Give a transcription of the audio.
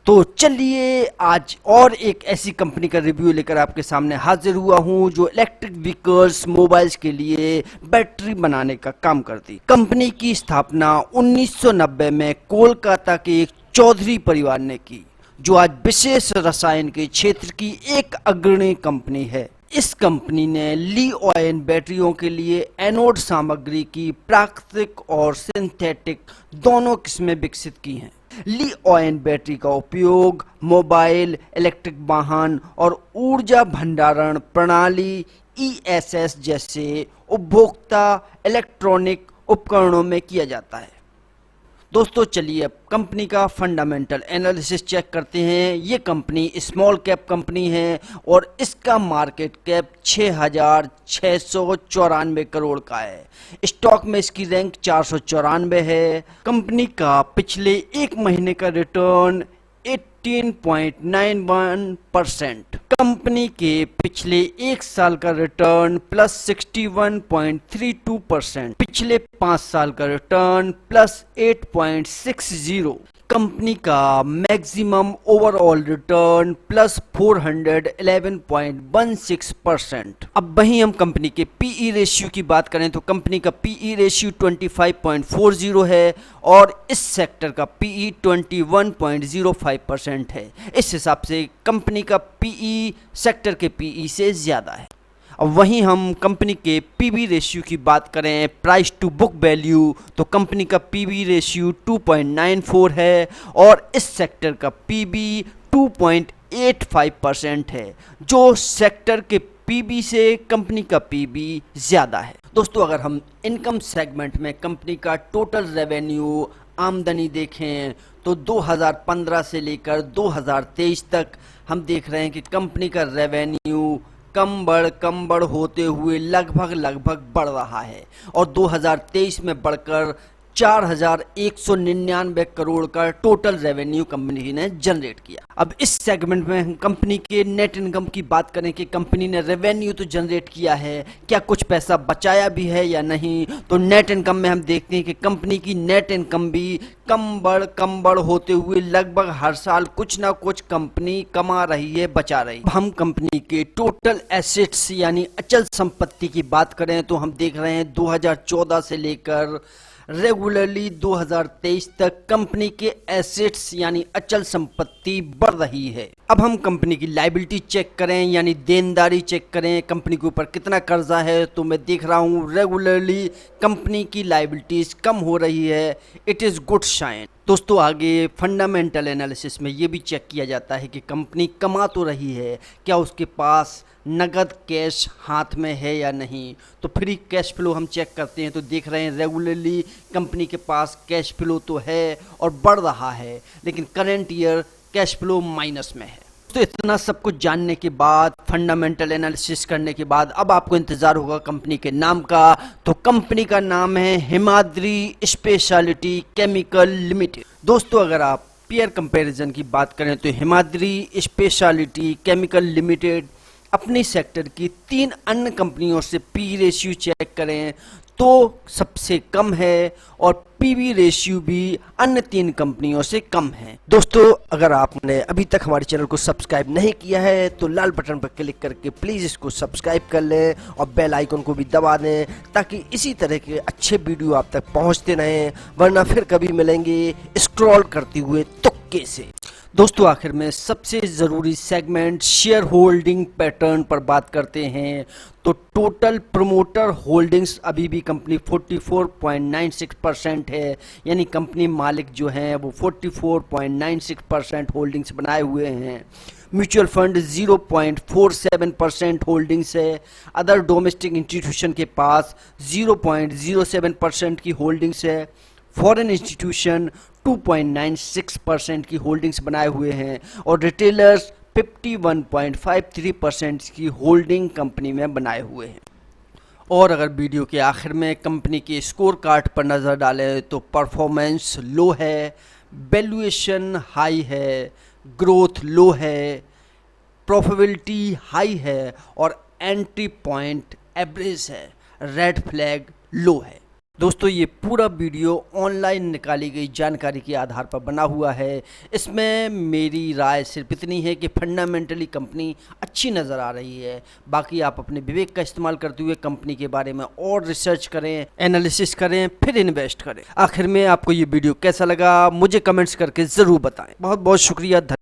तो चलिए आज और एक ऐसी कंपनी का रिव्यू लेकर आपके सामने हाजिर हुआ हूं जो इलेक्ट्रिक व्हीकल्स मोबाइल्स के लिए बैटरी बनाने का काम करती। कंपनी की स्थापना 1990 में कोलकाता के एक चौधरी परिवार ने की, जो आज विशेष रसायन के क्षेत्र की एक अग्रणी कंपनी है। इस कंपनी ने ली-आयन बैटरियों के लिए एनोड सामग्री की प्राकृतिक और सिंथेटिक दोनों किस्में विकसित की हैं। ली-आयन बैटरी का उपयोग मोबाइल, इलेक्ट्रिक वाहन और ऊर्जा भंडारण प्रणाली ईएसएस जैसे उपभोक्ता इलेक्ट्रॉनिक उपकरणों में किया जाता है। दोस्तों चलिए अब कंपनी का फंडामेंटल एनालिसिस चेक करते हैं। ये कंपनी स्मॉल कैप कंपनी है और इसका मार्केट कैप 6,694 करोड़ का है। स्टॉक में इसकी रैंक 494 है। कंपनी का पिछले एक महीने का रिटर्न 18.91%। कंपनी के पिछले एक साल का रिटर्न प्लस 61.32%। पिछले 5 साल का रिटर्न प्लस 8.60। कंपनी का मैक्सिमम ओवरऑल रिटर्न प्लस 411.16%। अब वहीं हम कंपनी के पीई रेशियो की बात करें तो कंपनी का पीई रेशियो 25.40 है और इस सेक्टर का पीई 21.05% है। इस हिसाब से कंपनी का पीई सेक्टर के पीई से ज़्यादा है। अब वहीं हम कंपनी के पीबी रेशियो की बात करें, प्राइस टू बुक वैल्यू, तो कंपनी का पीबी रेशियो 2.94 है और इस सेक्टर का पीबी 2.85% है, जो सेक्टर के पीबी से कंपनी का पीबी ज़्यादा है। दोस्तों अगर हम इनकम सेगमेंट में कंपनी का टोटल रेवेन्यू आमदनी देखें तो 2015 से लेकर 2023 तक हम देख रहे हैं कि कंपनी का रेवेन्यू कम बढ़ होते हुए लगभग बढ़ रहा है और 2023 में बढ़कर 4,199 करोड़ का टोटल रेवेन्यू कंपनी ने जनरेट किया। अब इस सेगमेंट में हम कंपनी के नेट इनकम की बात करें कि कंपनी ने रेवेन्यू तो जनरेट किया है, क्या कुछ पैसा बचाया भी है या नहीं, तो नेट इनकम में हम देखते हैं कि कंपनी की नेट इनकम भी कम बढ़ होते हुए लगभग हर साल कुछ ना कुछ कंपनी कमा रही है, बचा रही है। हम कंपनी के टोटल एसेट्स यानी अचल संपत्ति की बात करें तो हम देख रहे हैं 2014 से लेकर रेगुलरली 2023 तक कंपनी के एसेट्स यानी अचल संपत्ति बढ़ रही है। अब हम कंपनी की लायबिलिटी चेक करें यानी देनदारी चेक करें, कंपनी के ऊपर कितना कर्जा है, तो मैं देख रहा हूँ रेगुलरली कंपनी की लायबिलिटीज कम हो रही है। It is good sign. दोस्तों आगे फंडामेंटल एनालिसिस में ये भी चेक किया जाता है कि कंपनी कमा तो रही है, क्या उसके पास नगद कैश हाथ में है या नहीं। तो फ्री कैश फ्लो हम चेक करते हैं तो देख रहे हैं रेगुलरली कंपनी के पास कैश फ्लो तो है और बढ़ रहा है, लेकिन current year cash flow minus में है। तो इतना सब कुछ जानने के बाद, फंडामेंटल एनालिसिस करने के बाद अब आपको इंतज़ार होगा कंपनी के नाम का। तो कंपनी का नाम है हिमाद्री स्पेशलिटी केमिकल लिमिटेड। दोस्तों अगर आप पीयर कंपैरिजन की बात करें तो हिमाद्री स्पेशलिटी केमिकल लिमिटेड अपनी सेक्टर की 3 अन्य कंपनियों से पी रेशियो चेक करें तो सबसे कम है और पीवी रेशियो भी अन्य 3 कंपनियों से कम है। दोस्तों अगर आपने अभी तक हमारे चैनल को सब्सक्राइब नहीं किया है तो लाल बटन पर क्लिक करके प्लीज़ इसको सब्सक्राइब कर लें और बेल आइकन को भी दबा दें ताकि इसी तरह के अच्छे वीडियो आप तक पहुंचते रहें, वरना फिर कभी मिलेंगे स्क्रॉल करते हुए तुक्के से। दोस्तों आखिर में सबसे ज़रूरी सेगमेंट शेयर होल्डिंग पैटर्न पर बात करते हैं। तो टोटल प्रमोटर होल्डिंग्स अभी भी कंपनी 44.96% है, यानी कंपनी मालिक जो हैं वो 44.96% होल्डिंग्स बनाए हुए हैं। म्यूचुअल फंड 0.47% होल्डिंग्स है। अदर डोमेस्टिक इंस्टीट्यूशन के पास 0.07% की होल्डिंग्स है। फॉरेन इंस्टीट्यूशन 2.96% की होल्डिंग्स बनाए हुए हैं और रिटेलर्स 51.53% की होल्डिंग कंपनी में बनाए हुए हैं। और अगर वीडियो के आखिर में कंपनी के स्कोर कार्ड पर नज़र डालें तो परफॉर्मेंस लो है, वैल्यूएशन हाई है, ग्रोथ लो है, प्रॉफिटेबिलिटी हाई है और एंट्री पॉइंट एवरेज है, रेड फ्लैग लो है। दोस्तों ये पूरा वीडियो ऑनलाइन निकाली गई जानकारी के आधार पर बना हुआ है। इसमें मेरी राय सिर्फ इतनी है कि फंडामेंटली कंपनी अच्छी नज़र आ रही है। बाकी आप अपने विवेक का इस्तेमाल करते हुए कंपनी के बारे में और रिसर्च करें, एनालिसिस करें, फिर इन्वेस्ट करें। आखिर में आपको ये वीडियो कैसा लगा मुझे कमेंट्स करके ज़रूर बताएं। बहुत बहुत शुक्रिया।